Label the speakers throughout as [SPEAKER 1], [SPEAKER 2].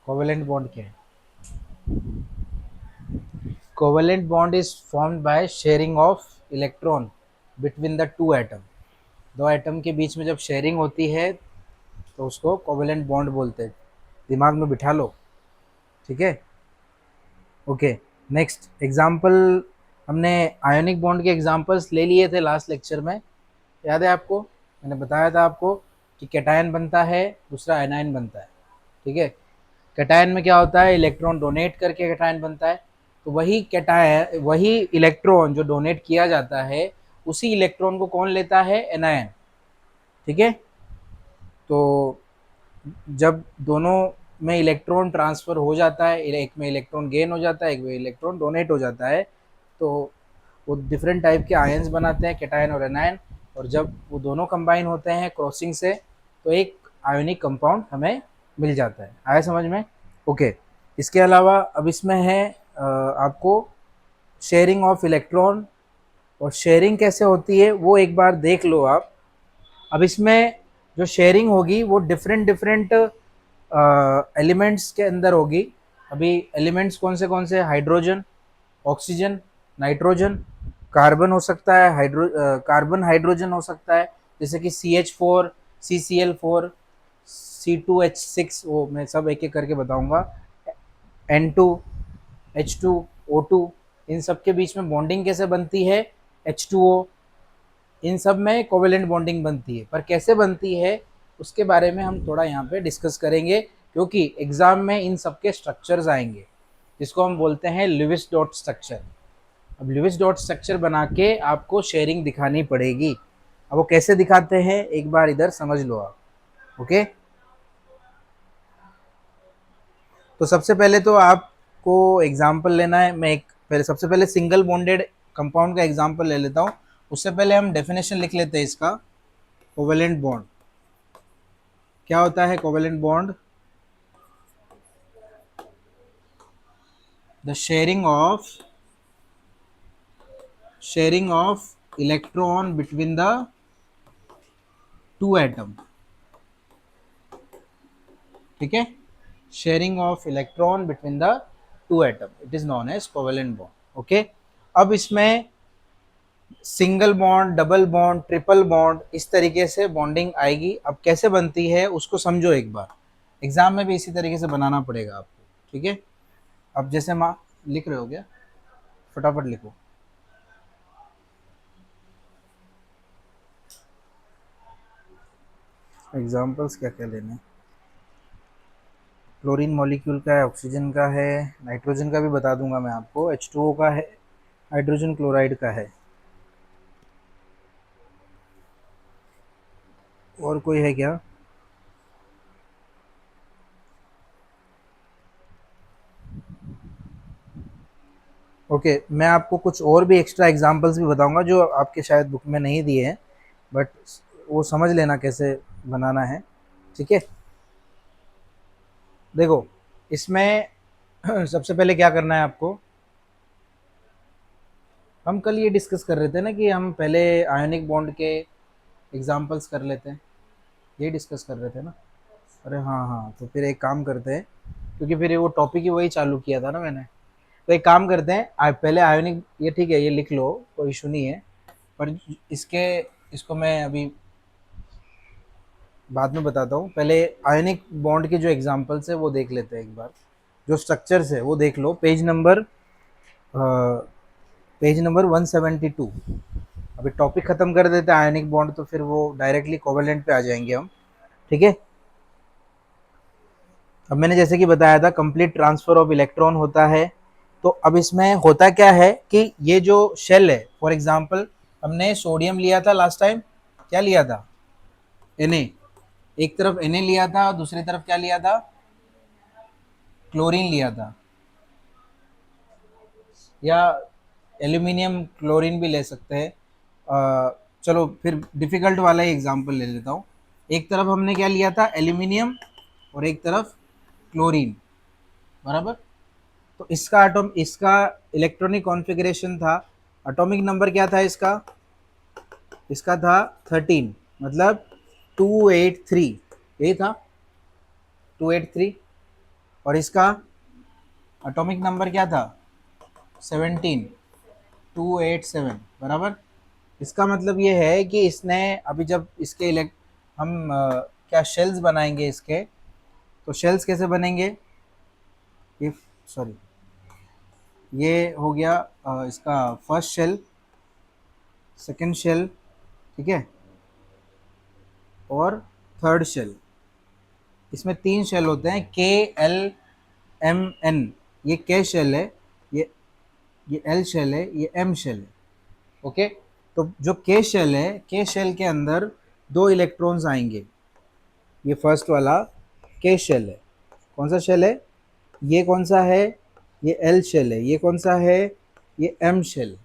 [SPEAKER 1] Covalent bond क्या है? Covalent bond is formed by sharing of electron between the two atom. दो atom के बीच में जब शेयरिंग होती है तो उसको कोवेलेंट बॉन्ड बोलते हैं। दिमाग में बिठा लो, ठीक है। Okay, next example. हमने आयोनिक बॉन्ड के एग्जाम्पल्स ले लिए थे लास्ट लेक्चर में, याद है आपको? मैंने बताया था आपको कि कैटायन बनता है, दूसरा एनायन बनता है, ठीक है। कैटायन में क्या होता है, इलेक्ट्रॉन डोनेट करके कैटायन बनता है। तो वही कैटायन, वही इलेक्ट्रॉन जो डोनेट किया जाता है, उसी इलेक्ट्रॉन को कौन लेता है, एनायन, ठीक है। तो जब दोनों में इलेक्ट्रॉन ट्रांसफर हो जाता है, एक में इलेक्ट्रॉन गेन हो जाता है, एक में इलेक्ट्रॉन डोनेट हो जाता है, तो वो डिफरेंट टाइप के आयंस बनाते हैं, कैटायन और एनायन। और जब वो दोनों कंबाइन होते हैं क्रॉसिंग से, तो एक आयोनिक कंपाउंड हमें मिल जाता है। आया समझ में? ओके। इसके अलावा अब इसमें है आपको शेयरिंग ऑफ इलेक्ट्रॉन, और शेयरिंग कैसे होती है वो एक बार देख लो आप। अब इसमें जो शेयरिंग होगी वो डिफरेंट डिफरेंट एलिमेंट्स के अंदर होगी। अभी एलिमेंट्स कौन से, हाइड्रोजन, ऑक्सीजन, नाइट्रोजन, कार्बन हो सकता है, कार्बन हाइड्रोजन हो सकता है, जैसे कि CH4, CCl4, C2H6, वो मैं सब एक एक करके बताऊंगा। N2, H2, O2, इन सब के बीच में बॉन्डिंग कैसे बनती है, H2O, इन सब में कोवेलेंट बॉन्डिंग बनती है। पर कैसे बनती है उसके बारे में हम थोड़ा यहाँ पे डिस्कस करेंगे, क्योंकि एग्जाम में इन सब के स्ट्रक्चर्स आएंगे, जिसको हम बोलते हैं लिविस डॉट स्ट्रक्चर। अब लिविस डॉट स्ट्रक्चर बना के आपको शेयरिंग दिखानी पड़ेगी। अब वो कैसे दिखाते हैं एक बार इधर समझ लो आप। ओके, तो सबसे पहले तो आपको एग्जाम्पल लेना है। मैं एक पहले सबसे पहले सिंगल बॉन्डेड कंपाउंड का एग्जाम्पल ले लेता हूँ। उससे पहले हम डेफिनेशन लिख लेते हैं इसका। कोवेलेंट बॉन्ड क्या होता है? Covalent bond, the sharing of electron between the two atom, ठीक है। Sharing of electron between the two atom, it is known as covalent bond. Okay, अब इसमें single bond, double bond, triple bond, इस तरीके से बॉन्डिंग आएगी। अब कैसे बनती है उसको समझो एक बार। एग्जाम में भी इसी तरीके से बनाना पड़ेगा आपको, ठीक है। अब जैसे माँ लिख रहे हो क्या, फटाफट लिखो। एग्जाम्पल्स क्या क्या लेने हैं? क्लोरीन मॉलिक्यूल का है, ऑक्सीजन का है, नाइट्रोजन का भी बता दूंगा मैं आपको, H2O का है, हाइड्रोजन क्लोराइड का है, और कोई है क्या? ओके, मैं आपको कुछ और भी एक्स्ट्रा एग्जांपल्स भी बताऊंगा जो आपके शायद बुक में नहीं दिए हैं, बट वो समझ लेना कैसे बनाना है, ठीक है। देखो, इसमें सबसे पहले क्या करना है आपको। हम कल ये डिस्कस कर रहे थे ना कि हम पहले आयोनिक बॉन्ड के एग्जांपल्स कर लेते हैं, ये डिस्कस कर रहे थे ना। अरे हाँ हाँ, तो फिर एक काम करते हैं, क्योंकि फिर वो टॉपिक ही वही चालू किया था ना मैंने। तो एक काम करते हैं, पहले आयोनिक, ये ठीक है, ये लिख लो, कोई इशू नहीं है। पर इसके इसको मैं अभी बाद में बताता हूँ। पहले आयोनिक बॉन्ड के जो एग्जांपल्स है वो देख लेते हैं एक बार। जो स्ट्रक्चर्स है वो देख लो, पेज नंबर 172। अभी टॉपिक खत्म कर देते हैं आयोनिक बॉन्ड, तो फिर वो डायरेक्टली कोवेलेंट पे आ जाएंगे हम, ठीक है। अब मैंने जैसे कि बताया था, कंप्लीट ट्रांसफर ऑफ इलेक्ट्रॉन होता है। तो अब इसमें होता क्या है कि ये जो शेल है, फॉर एग्जांपल हमने सोडियम लिया था लास्ट टाइम, क्या लिया था, Na। एक तरफ Na लिया था और दूसरी तरफ क्या लिया था, क्लोरीन लिया था, या एल्यूमिनियम क्लोरीन भी ले सकते हैं। चलो फिर डिफिकल्ट वाला ही एग्जांपल ले लेता हूँ। एक तरफ हमने क्या लिया था, एल्यूमिनियम, और एक तरफ क्लोरीन, बराबर। तो इसका इलेक्ट्रॉनिक कॉन्फ़िगरेशन था, एटॉमिक नंबर क्या था इसका, इसका था 13, मतलब 283, यही था 283। और इसका एटॉमिक नंबर क्या था? 17, 287 बराबर। इसका मतलब ये है कि इसने अभी जब इसके हम क्या शेल्स बनाएंगे इसके, तो शेल्स कैसे बनेंगे? ये सॉरी, ये हो गया इसका फर्स्ट शेल, सेकंड शेल, ठीक है, और थर्ड शेल। इसमें तीन शेल होते हैं, के एल एम एन। ये के शेल है, ये ये एल शेल है, ये एम शेल है। ओके, तो जो के शेल है, के शेल के अंदर दो इलेक्ट्रॉन्स आएंगे। ये फर्स्ट वाला के शेल है। कौन सा शेल है? ये कौन सा है? ये एल शेल है। ये कौन सा है? ये एम शेल।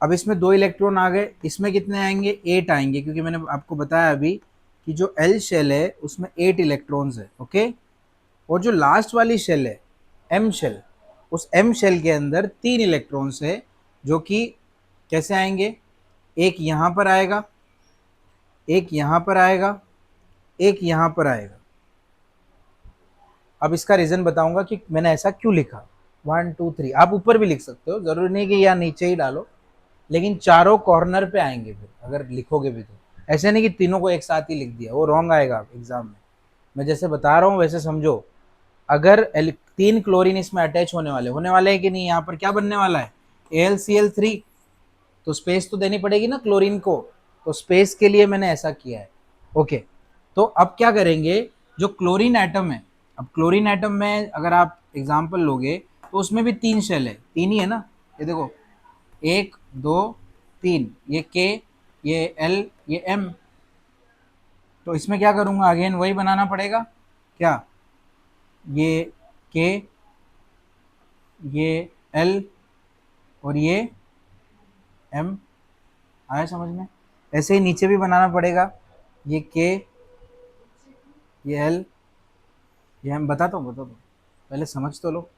[SPEAKER 1] अब इसमें दो इलेक्ट्रॉन आ गए, इसमें कितने आएंगे? 8 आएंगे, क्योंकि मैंने आपको बताया अभी कि जो एल शेल है उसमें 8 इलेक्ट्रॉन्स है। ओके, और जो लास्ट वाली शेल है एम शेल, उस एम शेल के अंदर 3 इलेक्ट्रॉन्स है, जो कि कैसे आएंगे? एक यहाँ पर आएगा, एक यहाँ पर आएगा, एक यहाँ पर आएगा। अब इसका रीज़न बताऊंगा कि मैंने ऐसा क्यों लिखा। 1 2 3, आप ऊपर भी लिख सकते हो, ज़रूरी नहीं कि यहाँ नीचे ही डालो, लेकिन चारों कॉर्नर पे आएंगे फिर अगर लिखोगे भी तो। ऐसे नहीं कि तीनों को एक साथ ही लिख दिया, वो रॉन्ग आएगा एग्जाम में। मैं जैसे बता रहा हूँ वैसे समझो। अगर 3 क्लोरीन इसमें अटैच होने वाले हैं कि नहीं, यहाँ पर क्या बनने वाला है? AlCl3, तो स्पेस तो देनी पड़ेगी ना क्लोरीन को, तो स्पेस के लिए मैंने ऐसा किया है। ओके, तो अब क्या करेंगे? जो क्लोरीन एटम है, अब क्लोरीन एटम में अगर आप एग्जांपल लोगे तो उसमें भी 3 शेल है, 3 ही है ना। ये देखो, 1 2 3, ये के, ये एल, ये एम। तो इसमें क्या करूँगा? अगेन वही बनाना पड़ेगा क्या? ये के, ये एल, और ये एम। आया समझ में? ऐसे ही नीचे भी बनाना पड़ेगा, ये के, ये एल, ये एम। बताता हूँ बताता हूँ, पहले समझ तो लो।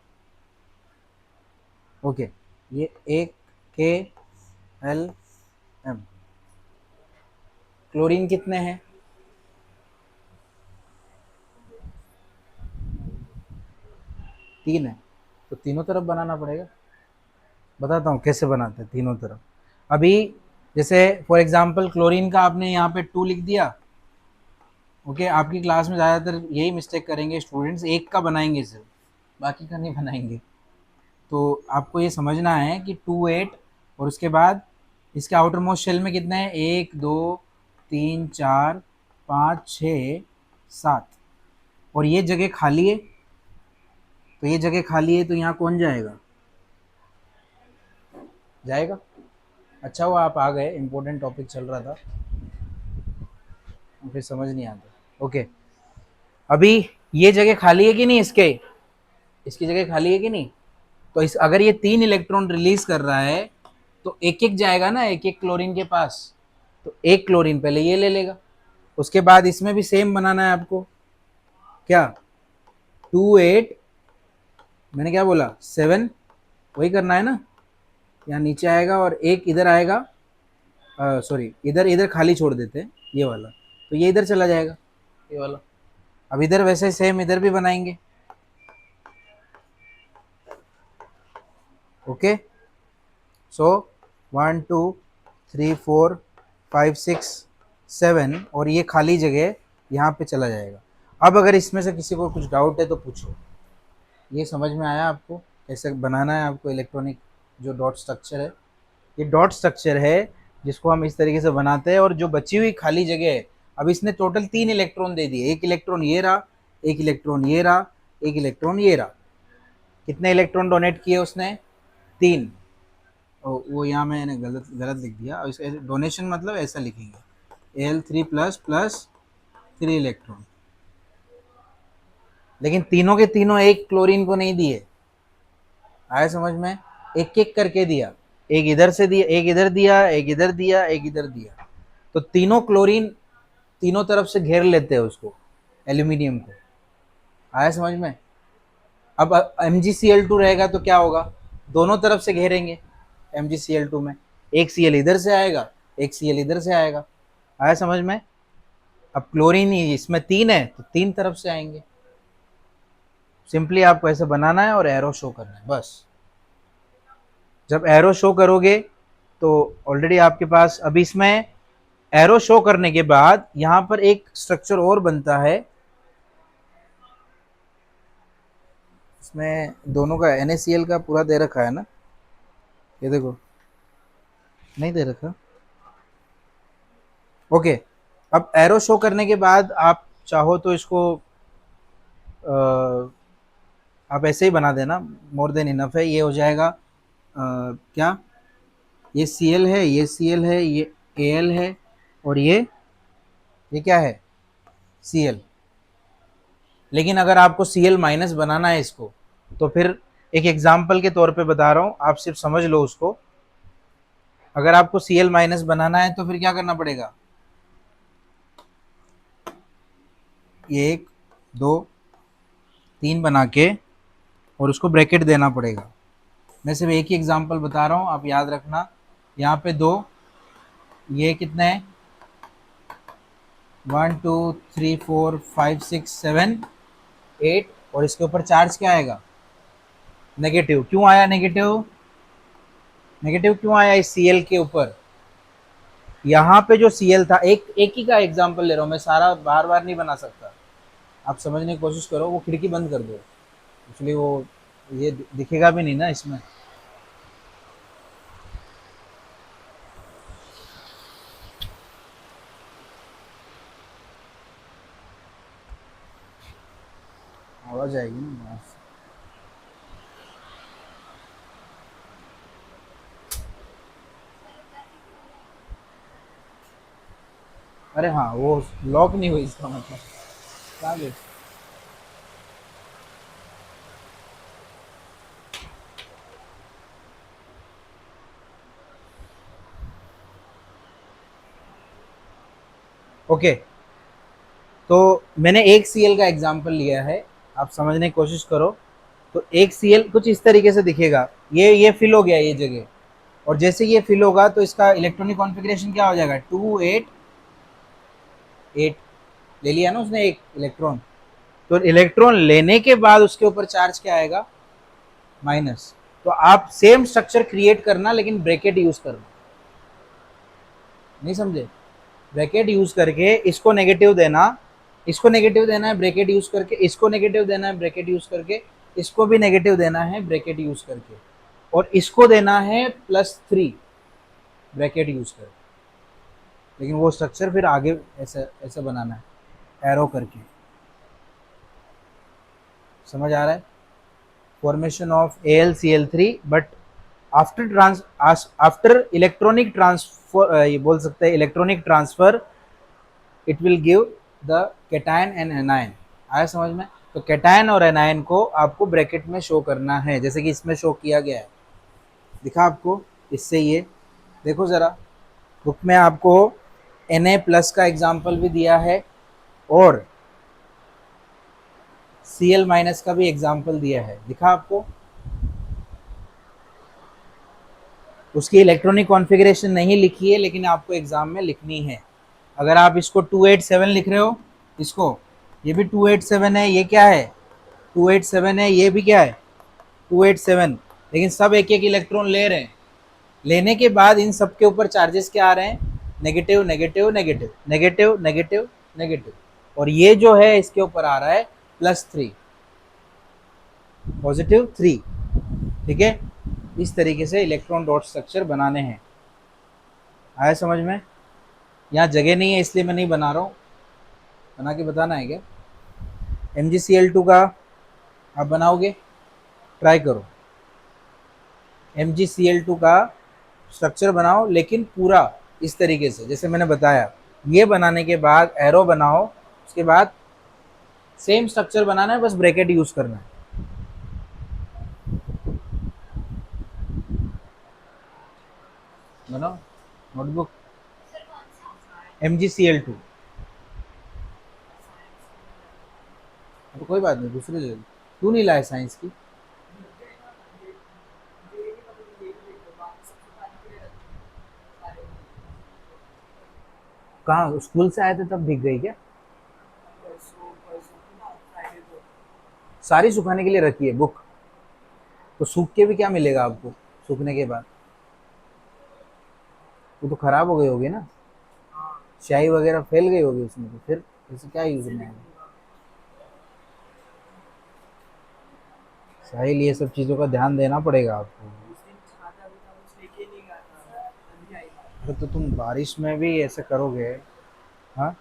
[SPEAKER 1] ओके, ये एक के एल एम। क्लोरीन कितने हैं? 3 है, तो तीनों तरफ बनाना पड़ेगा। बताता हूँ कैसे बनाते हैं तीनों तरफ। अभी जैसे फॉर एग्जांपल क्लोरीन का आपने यहाँ पे 2 लिख दिया। ओके, आपकी क्लास में ज़्यादातर यही मिस्टेक करेंगे स्टूडेंट्स, एक का बनाएंगे सिर्फ, बाकी का नहीं बनाएंगे। तो आपको ये समझना है कि 2 8, और उसके बाद इसके आउटर मोस्ट शेल में कितने हैं? 1 2 3 4 5 6 7, और ये जगह खाली है, तो ये जगह खाली है, तो यहाँ कौन जाएगा? जाएगा। अच्छा हुआ आप आ गए, इंपॉर्टेंट टॉपिक चल रहा था, फिर समझ नहीं आता। ओके, अभी ये जगह खाली है कि नहीं? इसकी जगह खाली है कि नहीं? तो इस अगर ये 3 इलेक्ट्रॉन रिलीज कर रहा है, तो एक एक जाएगा ना, एक एक क्लोरीन के पास। तो एक क्लोरीन पहले ये ले लेगा, उसके बाद इसमें भी सेम बनाना है आपको। क्या? 2 8, मैंने क्या बोला? 7, वही करना है ना। यहाँ नीचे आएगा और एक इधर आएगा, सॉरी, इधर इधर खाली छोड़ देते हैं ये वाला, तो ये इधर चला जाएगा, ये वाला। अब इधर वैसे सेम इधर भी बनाएंगे। ओके, सो 1 2 3 4 5 6 7, और ये खाली जगह यहाँ पे चला जाएगा। अब अगर इसमें से किसी को कुछ डाउट है तो पूछो। ये समझ में आया आपको कैसे बनाना है आपको इलेक्ट्रॉनिक जो डॉट स्ट्रक्चर है? ये डॉट स्ट्रक्चर है जिसको हम इस तरीके से बनाते हैं, और जो बची हुई खाली जगह है, अब इसने टोटल 3 इलेक्ट्रॉन दे दिए, एक इलेक्ट्रॉन ये रहा, एक इलेक्ट्रॉन ये रहा, एक इलेक्ट्रॉन ये रहा। कितने इलेक्ट्रॉन डोनेट किए उसने? 3। वो यहाँ मैंने गलत गलत लिख दिया, और इसका डोनेशन मतलब ऐसा लिखेंगे, Al3 प्लस प्लस 3 इलेक्ट्रॉन। लेकिन तीनों के तीनों एक क्लोरीन को नहीं दिए। आया समझ में? एक एक करके दिया, एक इधर से दिया, एक इधर दिया, एक इधर दिया, एक इधर दिया। तो तीनों क्लोरीन तीनों तरफ से घेर लेते हैं उसको, एल्यूमिनियम को। आया समझ में? अब MgCl2 रहेगा तो क्या होगा? दोनों तरफ से घेरेंगे MgCl2 में, एक Cl इधर से आएगा, एक Cl इधर से आएगा। आया समझ में? अब क्लोरीन ही इसमें 3 है तो 3 तरफ से आएंगे। सिंपली आपको ऐसे बनाना है और एरो शो करना है बस। जब एरो शो करोगे तो ऑलरेडी आपके पास, अभी इसमें एरो शो करने के बाद यहां पर एक स्ट्रक्चर और बनता है। इसमें दोनों का NaCl का पूरा दे रखा है ना, ये देखो, नहीं दे रखा। ओके, अब एरो शो करने के बाद आप चाहो तो इसको आप ऐसे ही बना देना, मोर देन इनफ है, ये हो जाएगा क्या, ये Cl है, ये Cl है, ये Al है, और ये क्या है, Cl। लेकिन अगर आपको Cl माइनस बनाना है इसको, तो फिर एक एग्जाम्पल के तौर पे बता रहा हूँ, आप सिर्फ समझ लो उसको। अगर आपको Cl माइनस बनाना है तो फिर क्या करना पड़ेगा, एक, दो, तीन बना के और उसको ब्रैकेट देना पड़ेगा। मैं सिर्फ एक ही एग्जांपल बता रहा हूँ, आप याद रखना। यहाँ पे दो, ये कितने हैं, 1 2 3 4 5 6 7 8, और इसके ऊपर चार्ज क्या आएगा, नेगेटिव। क्यों आया नेगेटिव, नेगेटिव क्यों आया इस Cl के ऊपर, यहाँ पे जो Cl था, एक ही का एग्जांपल ले रहा हूँ मैं, सारा बार बार नहीं बना सकता। आप समझने की कोशिश करो, वो खिड़की बंद कर दो, इसलिए वो ये दिखेगा भी नहीं ना इसमें। आवाज आएगी ना। अरे हाँ, वो लॉक नहीं हुई इसका मतलब, क्या गई। ओके, तो मैंने एक Cl का एग्जांपल लिया है, आप समझने की कोशिश करो। तो एक Cl कुछ इस तरीके से दिखेगा, ये फिल हो गया ये जगह, और जैसे ये फिल होगा तो इसका इलेक्ट्रॉनिक कॉन्फ़िगरेशन क्या हो जाएगा, 2 8 8। ले लिया ना उसने एक इलेक्ट्रॉन, तो इलेक्ट्रॉन लेने के बाद उसके ऊपर चार्ज क्या आएगा, माइनस। तो आप सेम स्ट्रक्चर क्रिएट करना, लेकिन ब्रैकेट यूज करना, नहीं समझे। ब्रैकेट यूज करके इसको नेगेटिव देना, इसको नेगेटिव देना है ब्रैकेट यूज करके, इसको नेगेटिव देना है ब्रैकेट यूज करके, इसको भी नेगेटिव देना है ब्रैकेट यूज करके, और इसको देना है +3 ब्रैकेट यूज करके। लेकिन वो स्ट्रक्चर फिर आगे ऐसा ऐसा बनाना है, एरो करके। समझ आ रहा है, formation of AlCl3, but after electronic transfer, ये बोल सकते हैं electronic transfer, it will give the cation and anion. आया समझ में। तो कैटायन और एनायन को आपको ब्रैकेट में शो करना है, जैसे कि इसमें शो किया गया है, दिखा आपको। इससे ये देखो ज़रा, बुक में आपको Na+ का एग्जाम्पल भी दिया है और Cl- का भी एग्जाम्पल दिया है, दिखा आपको। उसकी इलेक्ट्रॉनिक कॉन्फ़िगरेशन नहीं लिखी है, लेकिन आपको एग्जाम में लिखनी है। अगर आप इसको 287 लिख रहे हो, इसको, ये भी 287 है, ये क्या है 287 है, ये भी क्या है 287, लेकिन सब एक एक इलेक्ट्रॉन ले रहे हैं। लेने के बाद इन सब के ऊपर चार्जेस क्या आ रहे हैं, negative negative negative negative negative negative, और ये जो है इसके ऊपर आ रहा है +3, +3। ठीक है, इस तरीके से इलेक्ट्रॉन डॉट स्ट्रक्चर बनाने हैं। आया समझ में। यहाँ जगह नहीं है इसलिए मैं नहीं बना रहा हूँ, बना के बताना है क्या। MgCl2 का आप बनाओगे, ट्राई करो, MgCl2 का स्ट्रक्चर बनाओ, लेकिन पूरा इस तरीके से जैसे मैंने बताया। ये बनाने के बाद एरो बनाओ, उसके बाद सेम स्ट्रक्चर बनाना है, बस ब्रैकेट यूज करना है। बनाओ नोटबुक, MgCl2। तो कोई बात नहीं, दूसरे ले लो। तू नहीं लाए साइंस की, कहाँ स्कूल से आए थे तब दिख गई क्या। सारी सुखाने के लिए रखी है बुक। तो सूख के भी क्या मिलेगा आपको, सूखने के बाद वो तो खराब हो गई होगी ना, स्याही वगैरह फैल गई होगी उसमें, तो फिर इसे क्या यूज में आएगा। साहिल ये सब चीज़ों का ध्यान देना पड़ेगा आपको। अरे तो तुम बारिश में भी ऐसे करोगे। हाँ।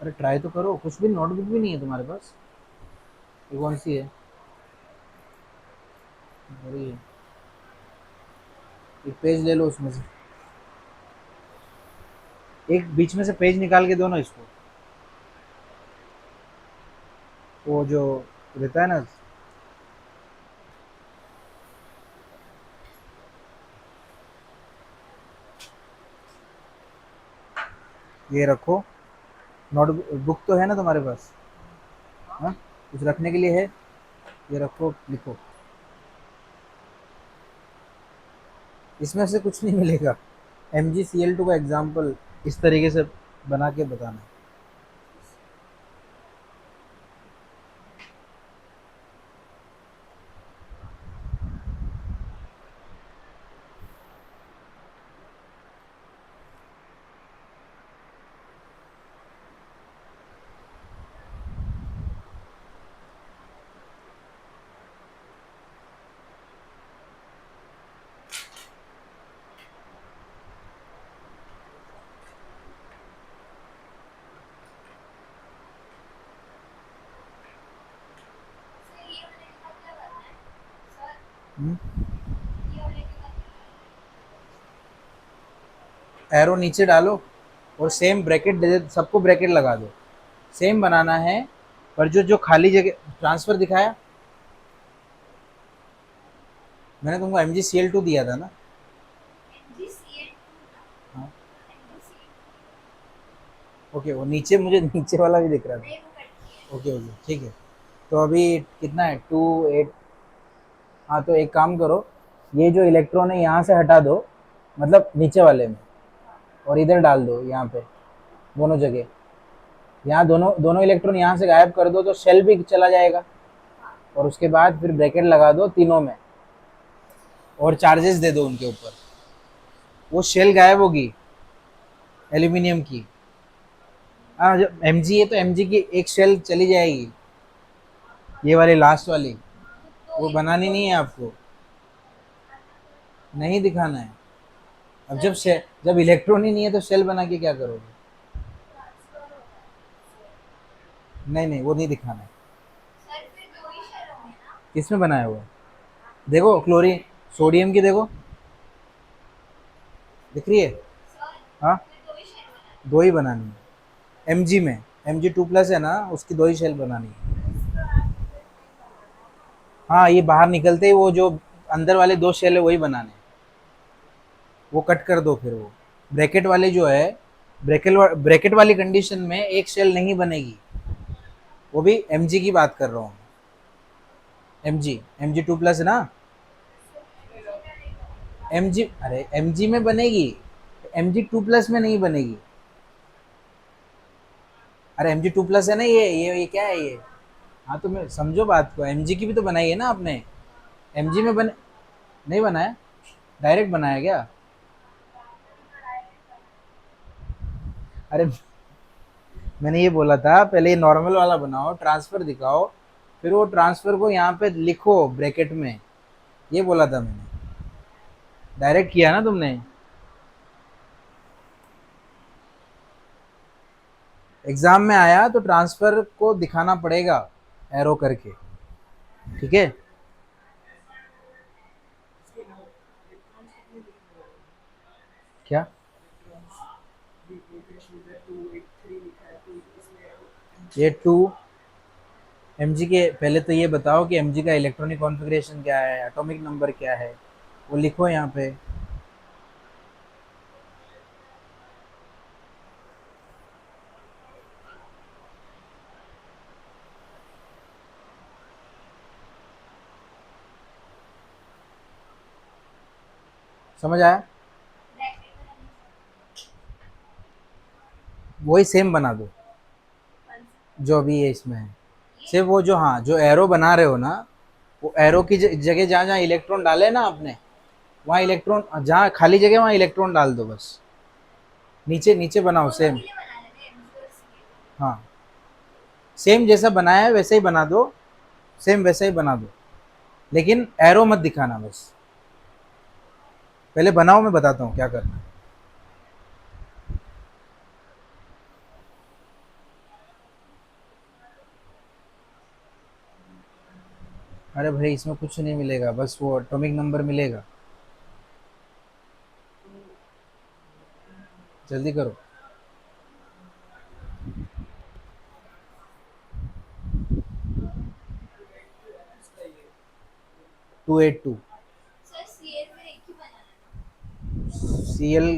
[SPEAKER 1] अरे ट्राई तो करो, कुछ भी नोटबुक भी नहीं है तुम्हारे पास? ये कौन सी है? बड़ी है। एक पेज ले लो उसमें से, एक बीच में से पेज निकाल के दो ना इसको, वो जो रहता है ना। ये रखो, नोटबुक बुक तो है ना तुम्हारे पास? हाँ, कुछ रखने के लिए है? ये रखो, लिखो। इसमें से कुछ नहीं मिलेगा। MgCl2 का एग्जाम्पल इस तरीके से बना के बताना। एरो नीचे डालो और सेम ब्रैकेट दे दे, सबको ब्रैकेट लगा दो। सेम बनाना है, पर जो जो खाली जगह ट्रांसफर दिखाया, मैंने तुमको MgCl2 दिया था ना। हाँ। ओके, वो नीचे मुझे नीचे वाला भी दिख रहा था। ओके ओके ठीक है। तो अभी कितना है, 2 8। हाँ तो एक काम करो, ये जो इलेक्ट्रॉन है यहाँ से हटा दो, मतलब नीचे वाले में, और इधर डाल दो यहाँ पे, दोनों जगह। यहाँ दोनों दोनों इलेक्ट्रॉन यहाँ से गायब कर दो तो शेल भी चला जाएगा, और उसके बाद फिर ब्रैकेट लगा दो तीनों में, और चार्जेस दे दो उनके ऊपर। वो शेल गायब होगी एल्यूमिनियम की। हाँ, जब MG है तो MG की एक शेल चली जाएगी, ये वाली लास्ट वाली। वो बनानी नहीं है आपको, नहीं दिखाना है। अब जब इलेक्ट्रॉन ही नहीं है तो शेल बना के क्या करोगे? नहीं नहीं, वो नहीं दिखाना है। किसमें बनाया हुआ है? देखो क्लोरीन, सोडियम की देखो, दिख रही है? हाँ, दो ही बनानी है MG में। Mg2+ है ना, उसकी दो ही शेल बनानी है। हाँ, ये बाहर निकलते ही वो जो अंदर वाले दो शेल है वही बनाने हैं। वो कट कर दो फिर वो ब्रैकेट वाले जो है, ब्रैकेट वाली कंडीशन में एक शेल नहीं बनेगी। वो भी MG की बात कर रहा हूँ। MG2+ है ना। अरे MG में बनेगी, MG2+ में नहीं बनेगी। अरे MG2+ है ना, ये क्या है ये? हाँ तो मैं समझो बात को, MG की भी तो बनाई है ना आपने। MG में बने, नहीं बनाया, डायरेक्ट बनाया क्या? अरे मैंने ये बोला था पहले ये नॉर्मल वाला बनाओ, ट्रांसफर दिखाओ, फिर वो ट्रांसफर को यहाँ पे लिखो ब्रैकेट में, ये बोला था मैंने। डायरेक्ट किया ना तुमने। एग्जाम में आया तो ट्रांसफर को दिखाना पड़ेगा एरो करके, ठीक है? क्या? ये टू mg के, पहले तो ये बताओ कि mg का इलेक्ट्रॉनिक कॉन्फ़िगरेशन क्या है, एटॉमिक नंबर क्या है, वो लिखो यहाँ पे। समझ आया? वही सेम बना दो जो अभी ये इसमें है। सिर्फ वो जो, हाँ, जो एरो बना रहे हो ना, वो एरो की जगह जहाँ जहाँ इलेक्ट्रॉन डाले ना आपने, वहाँ इलेक्ट्रॉन, जहाँ खाली जगह वहाँ इलेक्ट्रॉन डाल दो बस। नीचे नीचे बनाओ सेम। हाँ, सेम जैसा बनाया है वैसे ही बना दो, सेम वैसे ही बना दो, लेकिन एरो मत दिखाना बस। पहले बनाओ, मैं बताता हूँ क्या करना है। अरे भाई, इसमें कुछ नहीं मिलेगा, बस वो एटॉमिक नंबर मिलेगा। जल्दी करो। 282। सी एल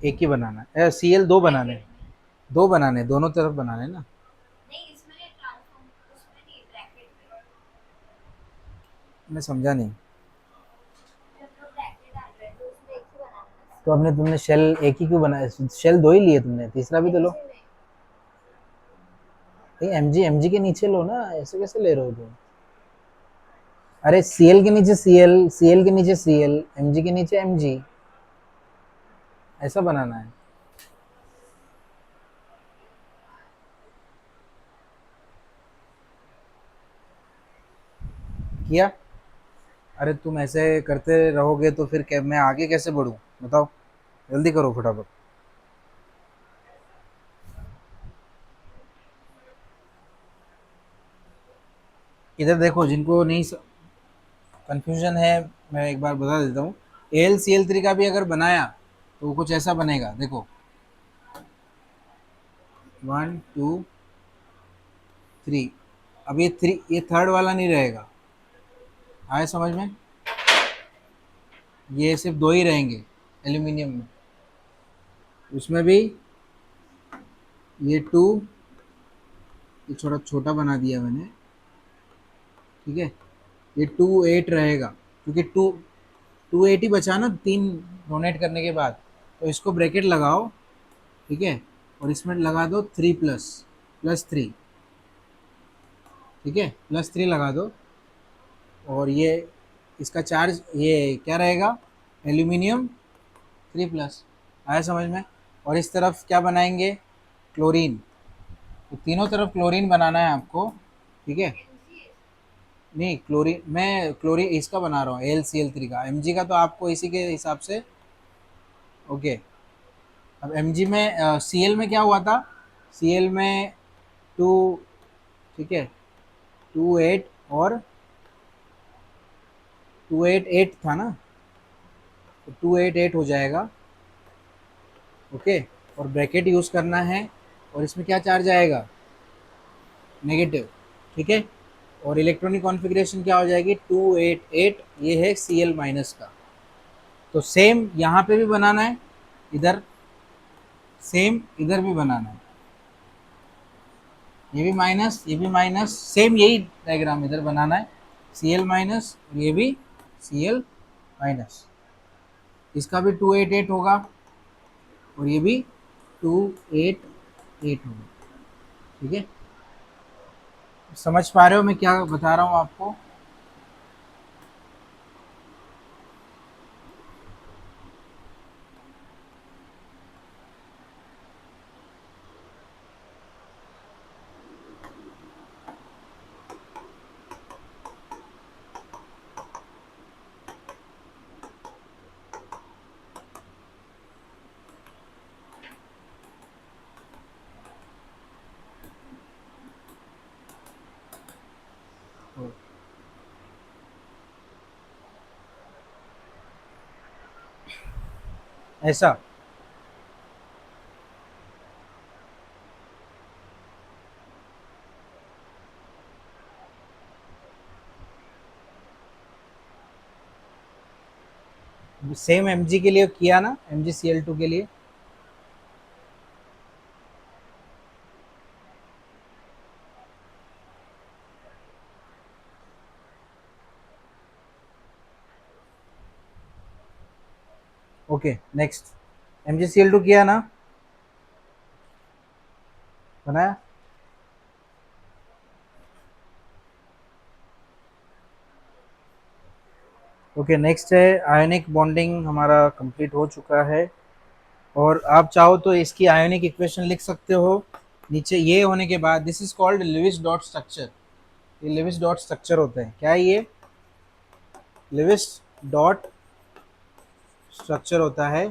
[SPEAKER 1] एक ही बनाना है, सी एल दो बनाने, दो बनाने, दोनों तरफ बनाने ना। मैं समझा नहीं। तो हमने, तुमने शेल एक ही क्यों बनाया? शेल दो ही लिए तुमने, तीसरा भी तो लो। एमजी, एमजी के नीचे लो ना, ऐसे कैसे ले रहे हो तुम? अरे सीएल के नीचे सीएल, सीएल के नीचे सीएल, एमजी के नीचे एमजी, ऐसा बनाना है। किया? अरे तुम ऐसे करते रहोगे तो फिर मैं आगे कैसे बढ़ूं? बताओ, जल्दी करो फटाफट। इधर देखो, जिनको नहीं कंफ्यूजन है, मैं एक बार बता देता हूँ। एल सी एल थ्री का भी अगर बनाया तो वो कुछ ऐसा बनेगा, देखो। 1 2 3। अब ये थ्री, ये थर्ड वाला नहीं रहेगा। आए समझ में? ये सिर्फ दो ही रहेंगे एल्यूमिनियम में। उसमें भी ये टू, ये थोड़ा छोटा बना दिया मैंने, ठीक है। ये 2 8 रहेगा, क्योंकि 2 2 8 ही बचा ना, तीन डोनेट करने के बाद। तो इसको ब्रैकेट लगाओ, ठीक है, और इसमें लगा दो 3 प्लस, +3, ठीक है, +3 लगा दो। और ये इसका चार्ज ये क्या रहेगा? Aluminium 3 plus. आया समझ में? और इस तरफ क्या बनाएंगे? क्लोरीन। तो तीनों तरफ क्लोरीन बनाना है आपको, ठीक है। नहीं, क्लोरीन, मैं क्लोरीन इसका बना रहा हूँ, AlCl3 का। Mg का तो आपको इसी के हिसाब से। ओके। अब Mg में, Cl में क्या हुआ था? Cl में टू, ठीक है, 2 8 और 2 8 8 था ना, तो 2 8 8 हो जाएगा। ओके। और ब्रैकेट यूज़ करना है, और इसमें क्या चार्ज आएगा? नेगेटिव, ठीक है। और इलेक्ट्रॉनिक कॉन्फ़िगरेशन क्या हो जाएगी? 2 8 8, ये है Cl- का। तो सेम यहाँ पे भी बनाना है, इधर सेम, इधर भी बनाना है। ये भी माइनस, ये भी माइनस, सेम यही डायग्राम इधर बनाना है। Cl-, और ये भी Cl-। इसका भी 2 8 8 होगा, और ये भी 2 8 8 होगा, ठीक है। समझ पा रहे हो मैं क्या बता रहा हूँ आपको? ऐसा, सेम Mg के लिए किया ना, MgCl2 के लिए। ओके नेक्स्ट, MgCl2 किया ना, बनाया। ओके नेक्स्ट है आयनिक बॉन्डिंग, हमारा कंप्लीट हो चुका है। और आप चाहो तो इसकी आयनिक इक्वेशन लिख सकते हो नीचे। ये होने के बाद this is called Lewis dot structure. ये लिविस डॉट स्ट्रक्चर होता है, क्या है ये? लिविस डॉट स्ट्रक्चर होता है,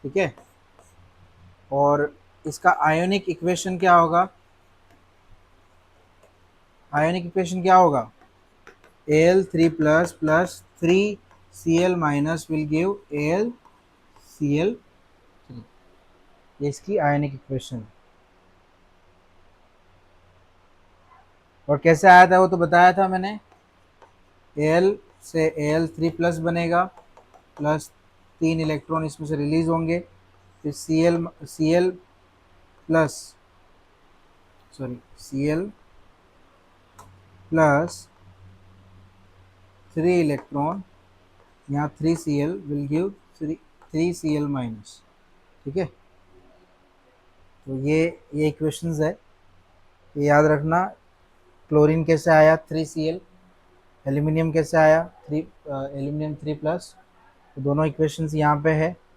[SPEAKER 1] ठीक है। और इसका आयोनिक इक्वेशन क्या होगा? आयोनिक इक्वेशन क्या होगा? Al3 plus plus 3Cl minus will give AlCl3। ये इसकी आयोनिक इक्वेशन। और कैसे आया था वो तो बताया था मैंने। Al से Al3 प्लस बनेगा, प्लस 3 इलेक्ट्रॉन इसमें से रिलीज होंगे, फिर Cl plus, sorry Cl plus 3 electron, यहाँ 3Cl will give 3Cl minus, ठीक है। तो ये इक्वेशंस है, ये याद रखना। क्लोरीन कैसे आया 3Cl, एल्यूमिनियम कैसे आया 3, एल्यूमिनियम 3 प्लस, तो दोनों इक्वेशंस यहाँ पे है।